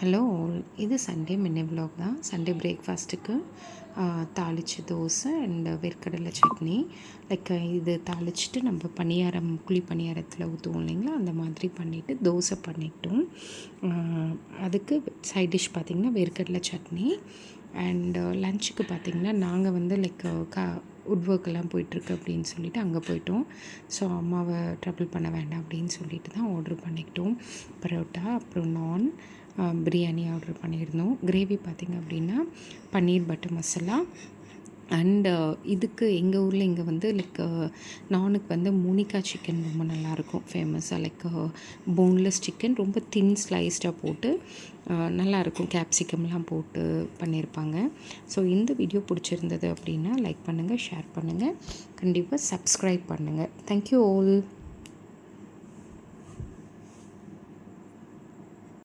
Hello all, இது Sunday mini vlog தான். Sunday பிரேக்ஃபாஸ்ட்டுக்கு தாளிச்ச தோசை அண்ட் வேர்க்கடலை சட்னி. லைக் இது தாளிச்சிட்டு நம்ம பணியாரம் குழி பணியாரத்தில் ஊற்றுவோம் இல்லைங்களா, அந்த மாதிரி பண்ணிவிட்டு தோசை பண்ணிட்டோம். அதுக்கு சைட் டிஷ் பார்த்திங்கன்னா வேர்க்கடலை சட்னி. அண்டு லன்ச்சுக்கு பார்த்திங்கன்னா நாங்கள் வந்து லைக் வுட் ஒர்க்கெல்லாம் போயிட்டுருக்கு அப்படின்னு சொல்லிவிட்டு அங்கே போயிட்டோம். ஸோ அம்மாவை ட்ரபிள் பண்ண வேண்டாம் அப்படின்னு சொல்லிட்டு தான் ஆர்டர் பண்ணிக்கிட்டோம். பரோட்டா, அப்புறம் நான், பிரியாணி ஆர்டர் பண்ணியிருந்தோம். கிரேவி பார்த்திங்க அப்படின்னா பன்னீர் பட்டர் மசாலா. அண்டு இதுக்கு எங்கள் ஊரில் இங்கே வந்து லைக் நானுக்கு வந்து மோனிகா சிக்கன் ரொம்ப நல்லாயிருக்கும், ஃபேமஸாக. லைக் போன்லெஸ் சிக்கன் ரொம்ப தின் ஸ்லைஸ்டாக போட்டு நல்லாயிருக்கும், கேப்சிகம்லாம் போட்டு பண்ணியிருப்பாங்க. ஸோ இந்த வீடியோ பிடிச்சிருந்தது அப்படின்னா லைக் பண்ணுங்கள், ஷேர் பண்ணுங்கள், கண்டிப்பாக சப்ஸ்கிரைப் பண்ணுங்கள். Thank you all.